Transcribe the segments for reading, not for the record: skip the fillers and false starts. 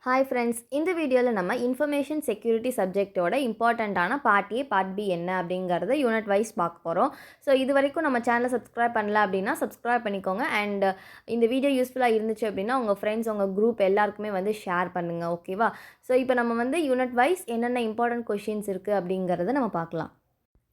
Hi friends, இந்த வீடியோவில் நம்ம இன்ஃபர்மேஷன் செக்யூரிட்டி சப்ஜெக்டோட இம்பார்ட்டண்ட்டான பார்ட் ஏ பார்ட் பி என்ன அப்படிங்கிறத யூனிட் வைஸ் பார்க்க போகிறோம். ஸோ இது வரைக்கும் நம்ம சேனலை சப்ஸ்கிரைப் பண்ணல அப்படின்னா சப்ஸ்கிரைப் பண்ணிக்கோங்க. அண்ட் இந்த வீடியோ யூஸ்ஃபுல்லாக இருந்துச்சு அப்படின்னா உங்கள் ஃப்ரெண்ட்ஸ் உங்கள் குரூப் எல்லாருக்குமே வந்து ஷேர் பண்ணுங்கள். ஓகேவா? ஸோ இப்போ நம்ம வந்து யூனிட் வைஸ் என்னென்ன இம்பார்ட்டன்ட் கொஷின்ஸ் இருக்குது அப்படிங்கிறத நம்ம பார்க்கலாம்.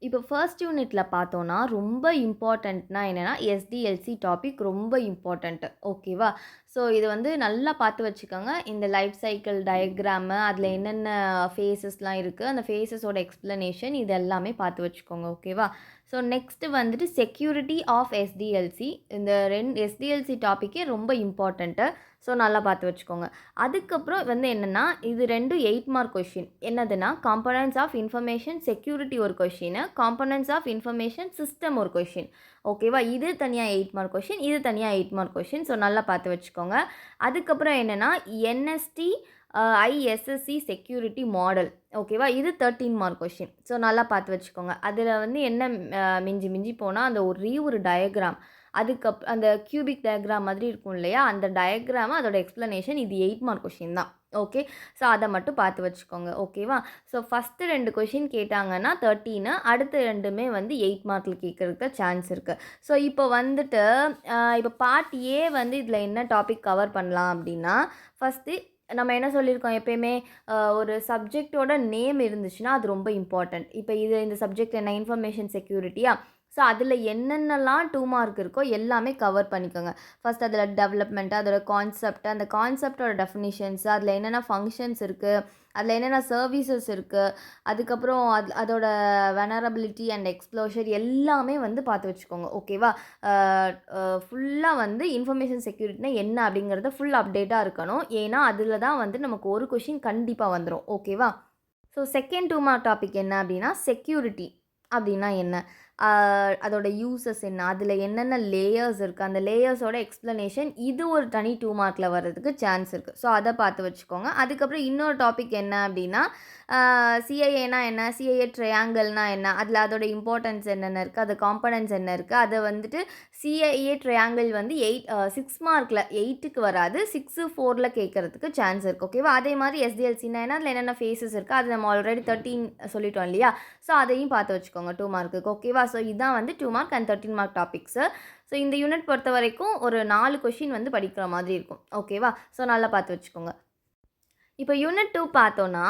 இப்போ ஃபர்ஸ்ட் யூனிட்டில் பார்த்தோன்னா ரொம்ப இம்பார்ட்டண்ட்னா என்னென்னா எஸ்டிஎல்சி டாபிக் ரொம்ப இம்பார்ட்டண்ட்டு. ஓகேவா? ஸோ இது வந்து நல்லா பார்த்து வச்சுக்கோங்க. இந்த லைஃப் சைக்கிள் டயக்ராமு அதில் என்னென்ன ஃபேஸஸ்லாம் இருக்குது, அந்த ஃபேஸஸோட எக்ஸ்ப்ளனேஷன் இது எல்லாமே பார்த்து வச்சுக்கோங்க. ஓகேவா? ஸோ நெக்ஸ்ட்டு வந்துட்டு செக்யூரிட்டி ஆஃப் எஸ்டிஎல்சி. இந்த எஸ்டிஎல்சி டாப்பிக்கே ரொம்ப இம்பார்ட்டண்ட்டு. ஸோ நல்லா பார்த்து வச்சுக்கோங்க. அதுக்கப்புறம் வந்து என்னென்னா இது ரெண்டும் 8 மார்க் கொஷின். என்னதுன்னா காம்பனன்ட்ஸ் ஆஃப் இன்ஃபர்மேஷன் செக்யூரிட்டி ஒரு question, components of information system ஒரு கொஷின். ஓகேவா? இது தனியாக 8 மார்க் கொஷின், இது தனியாக 8 மார்க் கொஷின். ஸோ நல்லா பார்த்து வச்சுக்கோங்க. அதுக்கப்புறம் என்னென்னா என்எஸ்டி ஐஎஸ்எஸ்சி செக்யூரிட்டி மாடல். ஓகேவா? இது 13 மார்க் கொஷின். ஸோ நல்லா பார்த்து வச்சுக்கோங்க. அதில் வந்து என்ன மிஞ்சி மிஞ்சி போனால் அந்த ஒரு டயக்ராம், அந்த கியூபிக் டயக்ராம் மாதிரி இருக்கும் இல்லையா, அந்த டயக்ராம் அதோட எக்ஸ்ப்ளனேஷன் இது 8 மார்க் கொஷின் தான். ஓகே, ஸோ அதை மட்டும் பார்த்து வச்சுக்கோங்க. ஓகேவா? ஸோ ஃபஸ்ட்டு 2 கொஷின் கேட்டாங்கன்னா 13, அடுத்த 2மே வந்து 8 மார்க்கில் கேட்குறதுக்கு சான்ஸ் இருக்குது. ஸோ இப்போ வந்துட்டு இப்போ பார்ட் ஏ வந்து இதில் என்ன டாபிக் கவர் பண்ணலாம் அப்படின்னா, ஃபஸ்ட்டு நம்ம என்ன சொல்லியிருக்கோம், எப்பயுமே ஒரு சப்ஜெக்டோட நேம் இருந்துச்சுன்னா அது ரொம்ப இம்பார்ட்டண்ட். இப்போ இந்த சப்ஜெக்ட் என்ன, இன்ஃபர்மேஷன் செக்யூரிட்டியா? ஸோ அதில் என்னென்னலாம் 2 மார்க் இருக்கோ எல்லாமே கவர் பண்ணிக்கோங்க. ஃபஸ்ட் அதில் டெவலப்மெண்ட்டு, அதோட கான்செப்ட், அந்த கான்செப்டோட டெஃபினிஷன்ஸ், அதில் என்னென்ன ஃபங்க்ஷன்ஸ் இருக்குது, அதில் என்னென்ன சர்வீசஸ் இருக்குது, அதுக்கப்புறம் அதோட வெனரபிலிட்டி அண்ட் எக்ஸ்ப்ளோஷர் எல்லாமே வந்து பார்த்து வச்சுக்கோங்க. ஓகேவா? ஃபுல்லாக வந்து இன்ஃபர்மேஷன் செக்யூரிட்டினா என்ன அப்படிங்கிறத ஃபுல் அப்டேட்டாக இருக்கணும். ஏன்னா அதில் தான் வந்து நமக்கு ஒரு கொஷின் கண்டிப்பாக வந்துடும். ஓகேவா? ஸோ செகண்ட் 2 மார்க் டாபிக் என்ன அப்படின்னா செக்யூரிட்டி அப்படின்னா என்ன, அதோட யூசஸ் என்ன, அதில் என்னென்ன லேயர்ஸ் இருக்குது, அந்த லேயர்ஸோட எக்ஸ்ப்ளனேஷன் இது ஒரு தனி 2 மார்க்கில் வர்றதுக்கு சான்ஸ் இருக்குது. ஸோ அதை பார்த்து வச்சுக்கோங்க. அதுக்கப்புறம் இன்னொரு டாபிக் என்ன அப்படின்னா சிஐஏனா என்ன, சிஐஏ ட்ரையாங்கிள்னா என்ன, அதில் அதோட இம்பார்ட்டன்ஸ் என்னென்ன இருக்குது, அது காம்பனன்ட்ஸ் என்ன இருக்குது, அதை வந்துட்டு சிஐஏ ட்ரையாங்கிள் வந்து 6 மார்க்கில் 8க்கு வராது, 6, 4ல் கேட்குறதுக்கு சான்ஸ் இருக்குது. ஓகேவா? அதே மாதிரி எஸ்டிஎல்சினா என்ன, அதில் என்னென்ன ஃபேஸஸ் இருக்குது, அது நம்ம ஆல்ரெடி 13 சொல்லிட்டோம் இல்லையா? ஸோ அதையும் பார்த்து வச்சுக்கோங்க 2 மார்க்குக்கு. ஓகேவா? ஸோ இதுதான் வந்து 2 mark and 13 mark topics. So இந்த யூனிட் பொறுத்த வரைக்கும் ஒரு 4 கொஷின் வந்து படிக்கிற மாதிரி இருக்கும். ஓகேவா? ஸோ நல்லா பார்த்து வச்சுக்கோங்க. இப்போ யூனிட் 2 பார்த்தோன்னா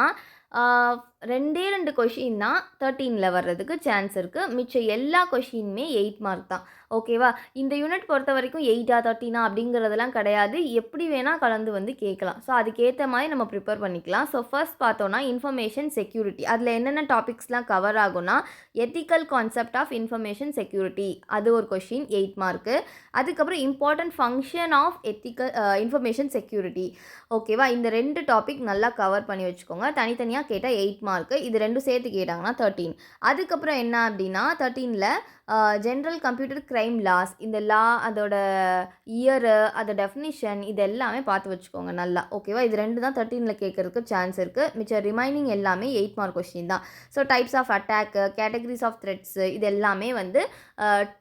2 கொஷின் தான் 13ல் வர்றதுக்கு சான்ஸ் இருக்குது. மிச்சம் எல்லா கொஷினுமே 8 மார்க் தான். ஓகேவா? இந்த யூனிட் பொறுத்த வரைக்கும் 8ஆ 13ஆ அப்படிங்கிறதெல்லாம் கிடையாது. எப்படி வேணால் கலந்து வந்து கேட்கலாம். ஸோ அதுக்கேற்ற மாதிரி நம்ம ப்ரிப்பேர் பண்ணிக்கலாம். ஸோ ஃபர்ஸ்ட் பார்த்தோன்னா இன்ஃபர்மேஷன் செக்யூரிட்டி. அதில் என்னென்ன டாபிக்ஸ்லாம் கவர் ஆகும்னா ethical concept of information security, அது ஒரு கொஷின் 8 மார்க்கு. அதுக்கப்புறம் important function of information security. ஓகேவா? இந்த 2 டாபிக் நல்லா கவர் பண்ணி வச்சுக்கோங்க. தனித்தனியாக கேட்டால் 8 மார்க்கு, இது 2 சேர்த்து கேட்டாங்கன்னா 13. அதுக்கப்புறம் என்ன அப்படின்னா 13ல் ஜென்ரல் கம்ப்யூட்டர் க்ரைம் லாஸ், இந்த லா அதோட இயரு, அதோட டெஃபினிஷன் இது எல்லாமே பார்த்து வச்சுக்கோங்க நல்லா. ஓகேவா? இது 2 தான் 13ல் கேட்குறதுக்கு சான்ஸ் இருக்குது. மிச்சம் ரிமைனிங் எல்லாமே 8 மார்க் கொஸ்டின் தான். So types of attack, categories of threats, இது எல்லாமே வந்து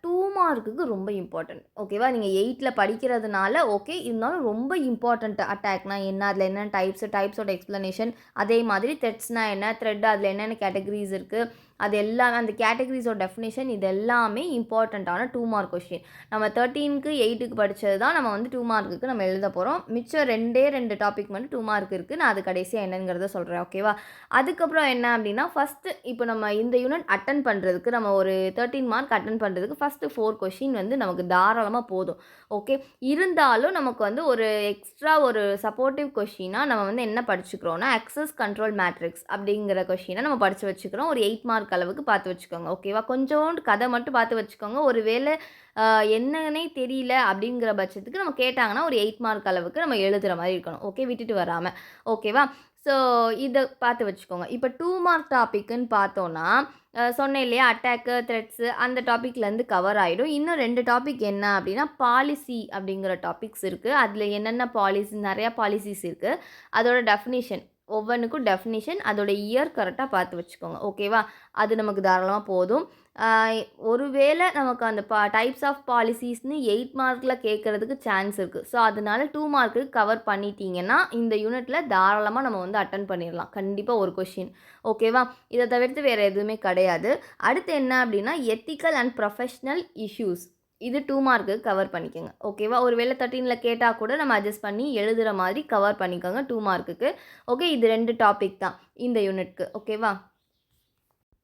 2 மார்க்குக்கு ரொம்ப இம்பார்ட்டன்ட். ஓகேவா? நீங்கள் 8ல் படிக்கிறதுனால ஓகே, இருந்தாலும் ரொம்ப இம்பார்ட்டன்ட். அட்டாக்னா என்ன, அதில் என்னென்ன டைப்ஸோட எக்ஸ்ப்ளனேஷன், அதே மாதிரி த்ரெட்ஸ்னால் என்ன, த்ரெட் அதில் என்னென்ன கேட்டகரிஸ் இருக்குது, அது எல்லாமே அந்த கேட்டகரிஸோட டெஃபினேஷன் இது எல்லாமே இம்பார்ட்டண்ட்டான 2 மார்க் கொஷின். நம்ம 13க்கு 8க்கு படித்தது தான் நம்ம வந்து 2 மார்க்குக்கு நம்ம எழுத போகிறோம். மிச்சம் 2 டாபிக் மட்டும் 2 மார்க் இருக்குது. நான் அது கடைசியாக என்னங்கிறத சொல்கிறேன். ஓகேவா? அதுக்கப்புறம் என்ன அப்படின்னா ஃபஸ்ட்டு இப்போ நம்ம இந்த யூனிட் அட்டன் பண்ணுறதுக்கு, நம்ம ஒரு 13 மார்க் அட்டன் பண்ணுறதுக்கு ஃபஸ்ட்டு 4 கொஷின் வந்து நமக்கு தாராளமாக போதும். ஓகே, இருந்தாலும் நமக்கு வந்து ஒரு எக்ஸ்ட்ரா ஒரு சப்போர்ட்டிவ் கொஷினாக நம்ம வந்து என்ன படிச்சுக்கிறோன்னா அக்சஸ் கண்ட்ரோல் மேட்ரிக்ஸ் அப்படிங்கிற கொஷினை நம்ம படித்து வச்சுக்கிறோம். ஒரு 8 மார்க் அளவுக்கு பார்த்து வச்சுக்கோங்க. ஓகேவா? கொஞ்சோண்டு கதை மட்டும் பார்த்து வச்சுக்கோங்க. ஒரு வேளை என்னன்னே தெரியல அப்படிங்கிற பட்சத்துக்கு நம்ம கேட்டாங்கன்னா ஒரு 8 மார்க் அளவுக்கு நம்ம எழுதுகிற மாதிரி இருக்கணும். ஓகே, விட்டுட்டு வராமல். ஓகேவா? ஸோ இதை பார்த்து வச்சுக்கோங்க. இப்போ 2 மார்க் டாப்பிக்குன்னு பார்த்தோன்னா சொன்னேன் இல்லையா, அட்டாக்கு, த்ரெட்ஸு, அந்த டாப்பிக்லேருந்து கவர் ஆகிடும். இன்னும் 2 டாபிக் என்ன அப்படின்னா பாலிசி அப்படிங்கிற டாபிக்ஸ் இருக்குது. அதில் என்னென்ன பாலிசி, நிறையா பாலிசிஸ் இருக்குது, அதோட டெஃபினிஷன். ஒவ்வொன்றுக்கும் டெஃபினிஷன் அதோட இயர் கரெக்டாக பார்த்து வச்சுக்கோங்க. ஓகேவா? அது நமக்கு தாராளமாக போதும். ஒருவேளை நமக்கு அந்த டைப்ஸ் ஆஃப் பாலிசிஸ்னு 8 மார்க்கில் கேட்குறதுக்கு சான்ஸ் இருக்குது. ஸோ அதனால 2 மார்க்குக்கு கவர் பண்ணிட்டீங்கன்னா இந்த யூனிட்டில் தாராளமாக நம்ம வந்து அட்டன் பண்ணிடலாம். கண்டிப்பாக ஒரு கொஷின். ஓகேவா? இதை தவிர்த்து வேறு எதுவுமே கிடையாது. அடுத்து என்ன அப்படின்னா எத்திக்கல் அண்ட் ப்ரொஃபஷ்னல் இஷ்யூஸ். இது 2 மார்க்கு கவர் பண்ணிக்கோங்க. ஓகேவா? ஒரு வேளை 13ல் கேட்டால் கூட நம்ம அட்ஜஸ்ட் பண்ணி எழுதுகிற மாதிரி கவர் பண்ணிக்கோங்க 2 மார்க்குக்கு. ஓகே, இது 2 டாபிக் தான் இந்த யூனிட்க்கு. ஓகேவா?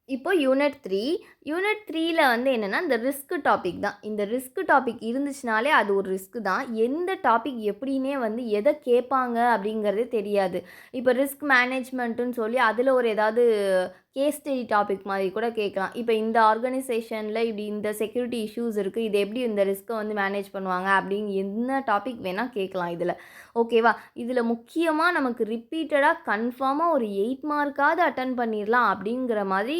இப்போ யூனிட் 3ல வந்து என்னென்னா இந்த ரிஸ்க் டாபிக் தான். இந்த ரிஸ்க் டாபிக் இருந்துச்சுனாலே அது ஒரு ரிஸ்க் தான். எந்த டாபிக் எப்படின்னே வந்து எதை கேட்பாங்க அப்படிங்கிறதே தெரியாது. இப்போ ரிஸ்க் மேனேஜ்மெண்ட்டுன்னு சொல்லி அதில் ஒரு ஏதாவது கேஸ் ஸ்டடி டாபிக் மாதிரி கூட கேட்கலாம். இப்போ இந்த ஆர்கனைசேஷனில் இப்படி இந்த செக்யூரிட்டி இஷ்யூஸ் இருக்குது, இது எப்படி இந்த ரிஸ்க்கை வந்து மேனேஜ் பண்ணுவாங்க அப்படின்னு என்ன டாபிக் வேணால் கேட்கலாம் இதில். ஓகேவா? இதில் முக்கியமாக நமக்கு ரிப்பீட்டடாக கன்ஃபார்மாக ஒரு 8 மார்க்காவது அட்டன் பண்ணிடலாம் அப்படிங்கிற மாதிரி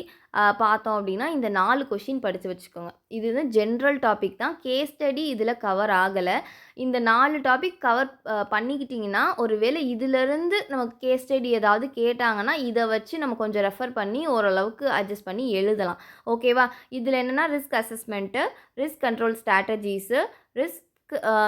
பார்த்தோம் அப்படின்னா இந்த 4 கொஷின் படித்து வச்சுக்கோங்க. இது வந்து ஜென்ரல் டாபிக் தான். கேஸ் ஸ்டடி இதில் கவர் ஆகலை. இந்த 4 டாபிக் கவர் பண்ணிக்கிட்டிங்கன்னா ஒருவேளை இதிலிருந்து நமக்கு கேஸ் ஸ்டடி ஏதாவது கேட்டாங்கன்னா இதை வச்சு நம்ம கொஞ்சம் ரெஃபர் பண்ணி ஓரளவுக்கு அட்ஜஸ்ட் பண்ணி எழுதலாம். ஓகேவா? இதில் என்னென்னா risk assessment, risk control strategies, risk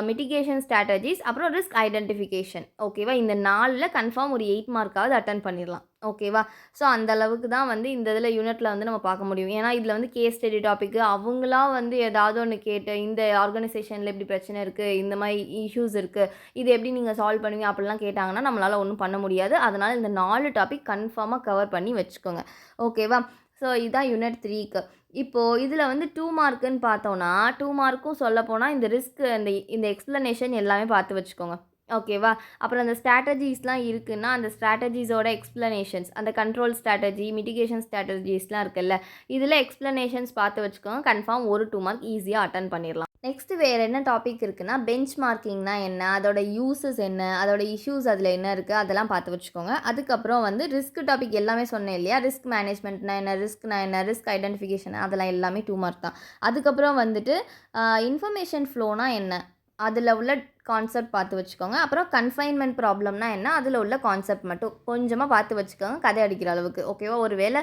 mitigation strategies, அப்புறம் ரிஸ்க் ஐடென்டிஃபிகேஷன். ஓகேவா? இந்த 4ல் கன்ஃபார்ம் ஒரு 8 மார்க்காவது அட்டன் பண்ணிடலாம். ஓகேவா? ஸோ அந்த அளவுக்கு தான் வந்து இந்த இதில் யூனிட்டில் வந்து நம்ம பார்க்க முடியும். ஏன்னா இதில் வந்து கேஸ் ஸ்டடி டாப்பிக்கு அவங்களா வந்து ஏதாவது ஒன்று கேட்டு இந்த ஆர்கனைசேஷனில் இப்படி பிரச்சனை இருக்குது, இந்த மாதிரி இஷ்யூஸ் இருக்குது, இது எப்படி நீங்கள் சால்வ் பண்ணுவீங்க அப்படிலாம் கேட்டாங்கன்னா நம்மளால் ஒன்றும் பண்ண முடியாது. அதனால் இந்த 4 டாபிக் கன்ஃபார்மாக கவர் பண்ணி வச்சுக்கோங்க. ஓகேவா? ஸோ இதுதான் யூனிட் 3க்கு. இப்போது இதில் வந்து 2 மார்க்குன்னு பார்த்தோன்னா 2 மார்க்கும் சொல்லப்போனால் இந்த ரிஸ்க் இந்த எக்ஸ்ப்ளனேஷன் எல்லாமே பார்த்து வச்சுக்கோங்க. ஓகேவா? அப்புறம் அந்த ஸ்ட்ராட்டஜிஸ்லாம் இருக்குன்னா அந்த ஸ்ட்ராட்டஜிஸோட எக்ஸ்ப்ளனேஷன்ஸ், அந்த கண்ட்ரோல் ஸ்ட்ராட்டஜி, மிட்டிகேஷன் ஸ்ட்ராட்டஜிஸ்லாம் இருக்குல்ல, இதில் எக்ஸ்ப்ளனேஷன்ஸ் பார்த்து வச்சுக்கோங்க. கன்ஃபார்ம் ஒரு 2 மார்க் ஈஸியாக அட்டன் பண்ணிடலாம். நெக்ஸ்ட்டு வேறு என்ன டாபிக் இருக்குன்னா பெஞ்ச் மார்க்கிங்னா என்ன, அதோட யூஸஸ் என்ன, அதோட இஷ்யூஸ் அதில் என்ன இருக்குது அதெல்லாம் பார்த்து வச்சுக்கோங்க. அதுக்கப்புறம் வந்து ரிஸ்க் டாபிக் எல்லாமே சொன்னேன் இல்லையா, ரிஸ்க் மேனேஜ்மெண்ட்னா என்ன, ரிஸ்க்னா என்ன, ரிஸ்க் ஐடென்டிஃபிகேஷன், அதெல்லாம் எல்லாமே 2 மார்க் தான். அதுக்கப்புறம் வந்துட்டு இன்ஃபர்மேஷன் ஃப்ளோனா என்ன, அதில் உள்ள கான்செப்ட் பார்த்து வச்சுக்கோங்க. அப்புறம் கன்ஃபைன்மெண்ட் ப்ராப்ளம்னா என்ன, அதில் உள்ள கான்செப்ட் மட்டும் கொஞ்சமாக பார்த்து வச்சுக்கோங்க கதை அடிக்கிற அளவுக்கு. ஓகேவா? ஒரு வேளை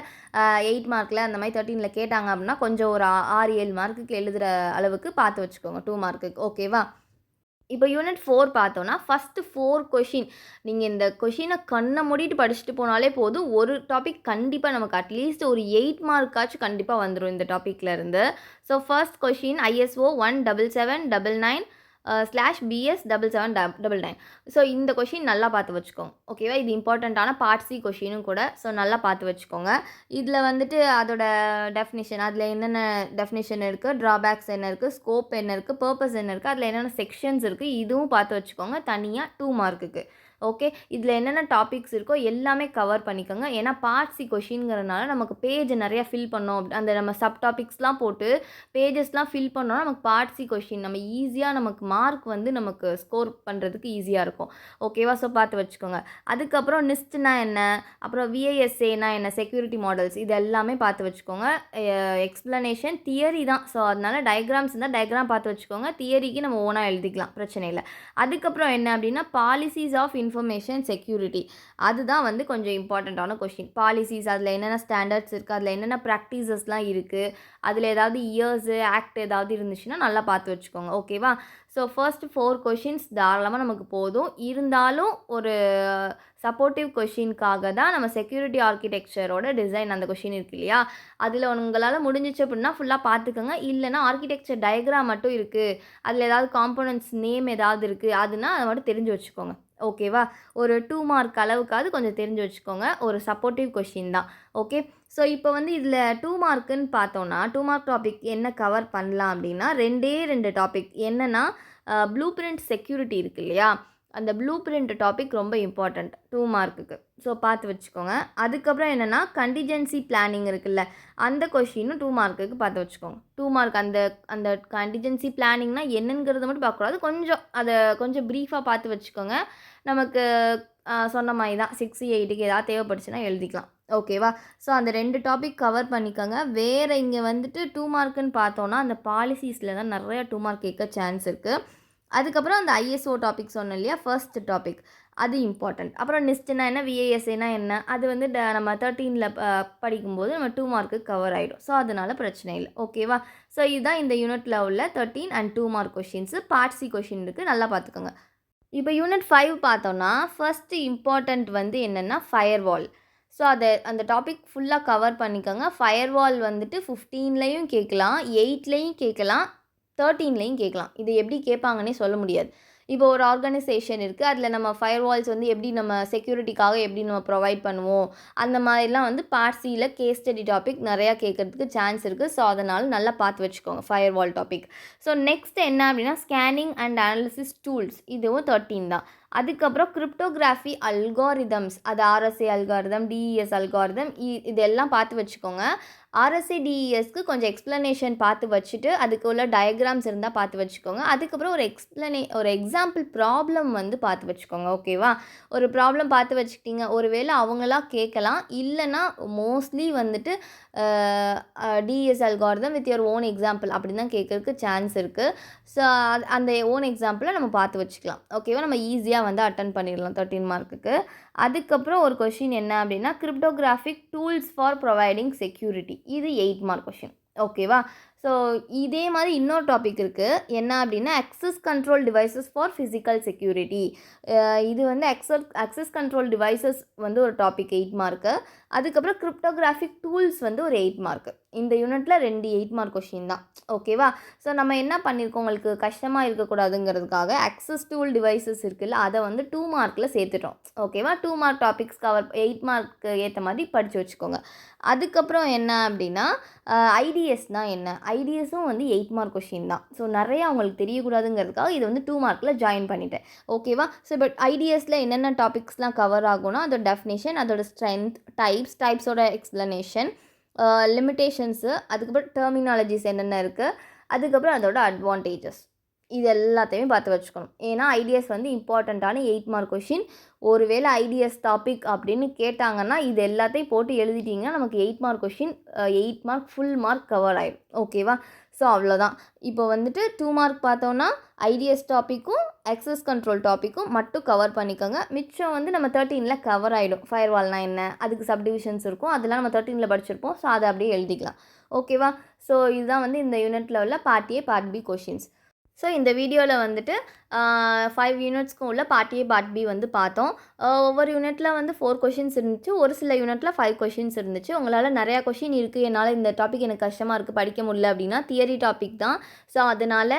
8 மார்க்கில் அந்த மாதிரி 13ல் கேட்டாங்க அப்படின்னா கொஞ்சம் ஒரு 6-7 மார்க்குக்கு எழுதுகிற அளவுக்கு பார்த்து வச்சுக்கோங்க 2 மார்க்குக்கு. ஓகேவா? இப்போ யூனிட் 4 பார்த்தோன்னா ஃபஸ்ட்டு 4 கொஷின் நீங்கள் இந்த கொஷினை கண்ணை மூடிட்டு படிச்சுட்டு போனாலே போதும். ஒரு டாபிக் கண்டிப்பாக நமக்கு அட்லீஸ்ட் ஒரு 8 மார்க்காச்சும் கண்டிப்பாக வந்துடும் இந்த டாப்பிக்லேருந்து. So first question ISO 17799 /BS7799. So இந்த கொஷின் நல்லா பார்த்து வச்சுக்கோங்க. ஓகேவா? இது இம்பார்ட்டண்ட்டான பார்ட் சி கொஷினும் கூட. ஸோ நல்லா பார்த்து வச்சுக்கோங்க. இதில் வந்துட்டு அதோட டெஃபினிஷன், அதில் என்னென்ன டெஃபினிஷன் இருக்குது, ட்ராபேக்ஸ் என்ன இருக்குது, ஸ்கோப் என்ன இருக்குது, பர்பஸ் என்ன இருக்குது, அதில் என்னென்ன செக்ஷன்ஸ் இருக்குது, இதுவும் பார்த்து வச்சுக்கோங்க தனியாக 2 மார்க்குக்கு. ஓகே, இதில் என்னென்ன டாபிக்ஸ் இருக்கோ எல்லாமே கவர் பண்ணிக்கோங்க. ஏன்னா பார்ட் சி கொஷின்ங்கிறனால நமக்கு பேஜ் நிறையா ஃபில் பண்ணோம். அந்த நம்ம சப் டாபிக்ஸ்லாம் போட்டு பேஜஸ்லாம் ஃபில் பண்ணோன்னா நமக்கு பார்ட் சி கொஷின் நம்ம ஈஸியாக நமக்கு மார்க் வந்து நமக்கு ஸ்கோர் பண்ணுறதுக்கு ஈஸியாக இருக்கும். ஓகேவா? ஸோ பார்த்து வச்சுக்கோங்க. அதுக்கப்புறம் நிஸ்ட்னா என்ன, அப்புறம் VISAனா என்ன, செக்யூரிட்டி மாடல்ஸ், இது எல்லாமே பார்த்து வச்சுக்கோங்க. எக்ஸ்ப்ளனேஷன் தியரி தான். ஸோ அதனால் டயக்ராம்ஸ் இருந்தால் டயக்ராம் பார்த்து வச்சுக்கோங்க. தியரிக்கு நம்ம ஓனாக எழுதிக்கலாம், பிரச்சனை இல்லை. அதுக்கப்புறம் என்ன அப்படின்னா பாலிசிஸ் ஆஃப் இன்ஃபர்மேஷன் செக்யூரிட்டி, அதுதான் வந்து கொஞ்சம் இம்பார்ட்டண்ட்டான கொஷின். பாலிசிஸ், அதில் என்னென்ன ஸ்டாண்டர்ட்ஸ் இருக்குது, அதில் என்னென்ன ப்ராக்டிசஸ்லாம் இருக்குது, அதில் ஏதாவது இயர்ஸு ஆக்ட் ஏதாவது இருந்துச்சுன்னா நல்லா பார்த்து வச்சுக்கோங்க. ஓகேவா? ஸோ ஃபர்ஸ்ட் 4 கொஷின்ஸ் தாராளமாக நமக்கு போதும். இருந்தாலும் ஒரு சப்போர்ட்டிவ் கொஷினுக்காக தான் நம்ம செக்யூரிட்டி ஆர்கிடெக்சரோட டிசைன் அந்த கொஷின் இருக்கு இல்லையா, அதில் உங்களால் முடிஞ்சிச்சு அப்படின்னா ஃபுல்லாக பார்த்துக்கோங்க. இல்லைனா ஆர்கிடெக்சர் டயக்ராம் மட்டும் இருக்குது, அதில் ஏதாவது காம்போனன்ட்ஸ் நேம் ஏதாவது இருக்குது அதுனா அதை மட்டும் தெரிஞ்சு வச்சுக்கோங்க. ஓகேவா? ஒரு 2 மார்க் அளவுக்காவது கொஞ்சம் தெரிஞ்சு வச்சுக்கோங்க. ஒரு சப்போர்ட்டிவ் கொஷின் தான். ஓகே, ஸோ இப்போ வந்து இதில் 2 மார்க்குன்னு பார்த்தோன்னா 2 மார்க் டாபிக் என்ன கவர் பண்ணலாம் அப்படின்னா 2 டாபிக் என்னென்னா ப்ளூ பிரிண்ட் செக்யூரிட்டி இருக்குது இல்லையா, அந்த ப்ளூ பிரிண்ட் டாபிக் ரொம்ப இம்பார்ட்டண்ட் 2 மார்க்குக்கு. ஸோ பார்த்து வச்சுக்கோங்க. அதுக்கப்புறம் என்னென்னா கண்டிஜென்சி பிளானிங் இருக்குல்ல, அந்த கொஷினும் 2 மார்க்குக்கு பார்த்து வச்சுக்கோங்க. 2 மார்க் அந்த கண்டிஜென்சி பிளானிங்னா என்னங்கிறத மட்டும் பார்க்கக்கூடாது, கொஞ்சம் அதை கொஞ்சம் ப்ரீஃபாக பார்த்து வச்சுக்கோங்க. நமக்கு சொன்ன மாதிரி தான் 6, 8க்கு ஏதாவது தேவைப்படுச்சுன்னா எழுதிக்கலாம். ஓகேவா? ஸோ அந்த 2 டாபிக் கவர் பண்ணிக்கோங்க. வேறு இங்கே வந்துட்டு 2 மார்க்குன்னு பார்த்தோன்னா அந்த பாலிசிஸில் தான் நிறையா 2 மார்க் கேட்க சான்ஸ் இருக்குது. அதுக்கப்புறம் அந்த ISO டாபிக் சொன்னேன் இல்லையா, ஃபர்ஸ்ட் டாபிக் அது இம்பார்ட்டண்ட். அப்புறம் நிஸ்ட்னா என்ன, விஏஎஸ்ஏனா என்ன, அது வந்து நம்ம 13ல படிக்கும்போது நம்ம 2 மார்க்குக்கு கவர் ஆகிடும். ஸோ அதனால பிரச்சனை இல்லை. ஓகேவா? ஸோ இதுதான் இந்த யூனிட்டில் உள்ள 13 and 2 mark questions. Part C question இருக்குது, நல்லா பார்த்துக்கோங்க. இப்போ யூனிட் 5 பார்த்தோம்னா ஃபர்ஸ்ட்டு இம்பார்ட்டண்ட் வந்து என்னென்னா ஃபயர்வால். ஸோ அந்த டாபிக் ஃபுல்லாக கவர் பண்ணிக்கோங்க. ஃபயர்வால் வந்துட்டு 15லையும் கேட்கலாம், 8லையும் கேட்கலாம், 13லையும் கேட்கலாம். இது எப்படி கேட்பாங்கன்னே சொல்ல முடியாது. இப்போ ஒரு ஆர்கனைசேஷன் இருக்குது, அதில் நம்ம ஃபயர்வால்ஸ் வந்து எப்படி நம்ம செக்யூரிட்டிக்காக எப்படி நம்ம ப்ரொவைட் பண்ணுவோம், அந்த மாதிரிலாம் வந்து பார்ட் சியில் கேஸ் ஸ்டடி டாபிக் நிறையா கேட்குறதுக்கு சான்ஸ் இருக்குது. ஸோ அதனால் நல்லா பார்த்து வச்சுக்கோங்க ஃபயர்வால் டாபிக். ஸோ நெக்ஸ்ட் என்ன அப்படின்னா ஸ்கேனிங் அண்ட் அனாலிசிஸ் டூல்ஸ், இதுவும் 13 தான். அதுக்கப்புறம் கிரிப்டோகிராஃபி அல்காரிதம்ஸ், அது ஆர்எஸ்ஏ அல்காரிதம், டிஇஎஸ் அல்காரிதம், இதெல்லாம் பார்த்து வச்சுக்கோங்க. ஆர்எஸ்ஏ டிஇஎஸ்க்கு கொஞ்சம் எக்ஸ்ப்ளனேஷன் பார்த்து வச்சுட்டு அதுக்கு உள்ள டயக்ராம்ஸ் இருந்தால் பார்த்து வச்சுக்கோங்க. அதுக்கப்புறம் ஒரு எக்ஸாம்பிள் ப்ராப்ளம் வந்து பார்த்து வச்சுக்கோங்க. ஓகேவா? ஒரு ப்ராப்ளம் பார்த்து வச்சுக்கிட்டீங்க, ஒருவேளை அவங்களா கேட்கலாம், இல்லைன்னா மோஸ்ட்லி வந்துட்டு DES algorithm with your own example அப்படின்னு தான் கேட்குறதுக்கு சான்ஸ் இருக்குது. ஸோ அந்த ஓன் எக்ஸாம்பிளை நம்ம பார்த்து வச்சுக்கலாம். ஓகேவா? நம்ம ஈஸியாக வந்து அட்டன் பண்ணிடலாம் 13 மார்க்குக்கு. அதுக்கப்புறம் ஒரு கொஷின் என்ன அப்படின்னா cryptographic tools for providing security, இது 8 மார்க் கொஷின். ஓகேவா? ஸோ இதே மாதிரி இன்னொரு டாபிக் இருக்குது, என்ன அப்படின்னா access control devices for physical security. இது வந்து அக்சஸ் கண்ட்ரோல் டிவைசஸ் வந்து ஒரு டாபிக் 8 மார்க்கு. அதுக்கப்புறம் கிரிப்டோகிராஃபிக் டூல்ஸ் வந்து ஒரு 8 மார்க்கு. இந்த யூனிட்டில் 2 8 மார்க் கொஷின் தான். ஓகேவா? ஸோ நம்ம என்ன பண்ணியிருக்கோம், உங்களுக்கு கஷ்டமாக இருக்கக்கூடாதுங்கிறதுக்காக அக்சஸ் டூல் டிவைசஸ் இருக்குல்ல, அதை வந்து 2 மார்க்கில் சேர்த்துட்டோம். ஓகேவா? 2 மார்க் டாபிக்ஸ் கவர் 8 மார்க்கு ஏற்ற மாதிரி படித்து வச்சுக்கோங்க. அதுக்கப்புறம் என்ன அப்படின்னா ஐடிஎஸ்னால் என்ன, ஐடிஎஸும் வந்து 8 மார்க் கொஷின் தான். ஸோ நிறையா அவங்களுக்கு தெரியக்கூடாதுங்கிறதுக்காக இது வந்து 2 மார்க்கில் ஜாயின் பண்ணிட்டேன். ஓகேவா? ஸோ பட் ஐடிஎஸில் என்னென்ன டாபிக்ஸ்லாம் கவர் ஆகும்னா அதோட டெஃபினேஷன், அதோட ஸ்ட்ரென்த், டைப்ஸோட எக்ஸ்ப்ளனேஷன், லிமிட்டேஷன்ஸு, அதுக்கப்புறம் டெர்மினாலஜிஸ் என்னென்ன இருக்குது, அதுக்கப்புறம் அதோட அட்வான்டேஜஸ், இது எல்லாத்தையுமே பார்த்து வச்சுக்கணும். ஏன்னா ஐடிஎஸ் வந்து இம்பார்ட்டண்ட்டான 8 மார்க் கொஷின். ஒருவேளை ஐடிஎஸ் டாபிக் அப்படின்னு கேட்டாங்கன்னா இது எல்லாத்தையும் போட்டு எழுதிட்டிங்கன்னா நமக்கு 8 mark question 8 mark full mark cover ஆகிடும். ஓகேவா? ஸோ அவ்வளோதான். இப்போ வந்துட்டு 2 மார்க் பார்த்தோன்னா ஐடிஎஸ் டாப்பிக்கும் அக்சஸ் கண்ட்ரோல் டாப்பிக்கும் மட்டும் கவர் பண்ணிக்கோங்க. மிச்சம் வந்து நம்ம 13ல் கவர் ஆகிடும். ஃபயர்வால்னால் என்ன, அதுக்கு சப்டிவிஷன்ஸ் இருக்கும், அதெல்லாம் நம்ம 13ல் படிச்சிருப்போம். ஸோ அதை அப்படியே எழுதிக்கலாம். ஓகேவா? ஸோ இதுதான் வந்து இந்த யூனிட்டில் உள்ள part A part B questions. So இந்த வீடியோவில் வந்துட்டு 5 யூனிட்ஸ்க்கும் உள்ள பார்ட் ஏ பார்ட் பி வந்து பார்த்தோம். ஒவ்வொரு யூனிட்டில் வந்து 4 கொஷின்ஸ் இருந்துச்சு, ஒரு சில யூனிட்டில் 5 கொஷின்ஸ் இருந்துச்சு. உங்களால் நிறையா கொஷின் இருக்குது, என்னால் இந்த டாபிக் எனக்கு கஷ்டமாக இருக்குது படிக்க முடியல அப்படின்னா தியரி டாபிக் தான். ஸோ அதனால்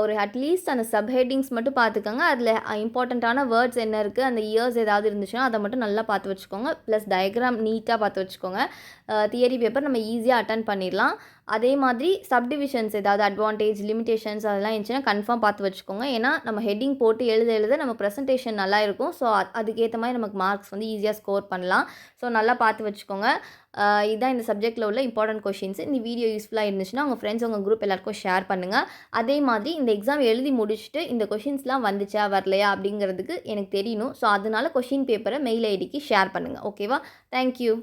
ஒரு அட்லீஸ்ட் அந்த சப் ஹெட்டிங்ஸ் மட்டும் பார்த்துக்கோங்க. அதில் இம்பார்ட்டண்ட்டான வேர்ட்ஸ் என்ன இருக்குது, அந்த இயர்ஸ் ஏதாவது இருந்துச்சுன்னா அதை மட்டும் நல்லா பார்த்து வச்சுக்கோங்க. ப்ளஸ் டயக்ராம் நீட்டாக பார்த்து வச்சுக்கோங்க. தியரி பேப்பர் நம்ம ஈஸியாக அட்டன் பண்ணிடலாம். அதே மாதிரி சப்டிவிஷன்ஸ் ஏதாவது அட்வான்டேஜ், லிமிட்டேஷன்ஸ் அதெல்லாம் இருந்துச்சுன்னா கன்ஃபார்ம் பார்த்து வச்சுக்கோங்க. ஏன்னா நம்ம ஹெட்டிங் போட்டு எழுத நம்ம ப்ரெசன்டேஷன் நல்லா இருக்கும். ஸோ அதுக்கேற்ற மாதிரி நமக்கு மார்க்ஸ் வந்து ஈஸியாக ஸ்கோர் பண்ணலாம். ஸோ நல்லா பார்த்து வச்சுக்கோங்க. இதுதான் இந்த சப்ஜெக்ட்டில் உள்ள இம்பார்ட்டன்ட் கொஷின்ஸ். இந்த வீடியோ யூஸ்ஃபுல்லாக இருந்துச்சுன்னா உங்கள் ஃப்ரெண்ட்ஸ், உங்கள் குரூப் எல்லாருக்கும் ஷேர் பண்ணுங்கள். அதே மாதிரி இந்த எக்ஸாம் எழுதி முடிச்சுட்டு இந்த கொஷின்ஸ்லாம் வந்துச்சா வரலையா அப்படிங்கிறதுக்கு எனக்கு தெரியணும். ஸோ அதனால கொஷின் பேப்பரை மெயில் ஐடிக்கு ஷேர் பண்ணுங்கள். ஓகேவா? தேங்க்யூ.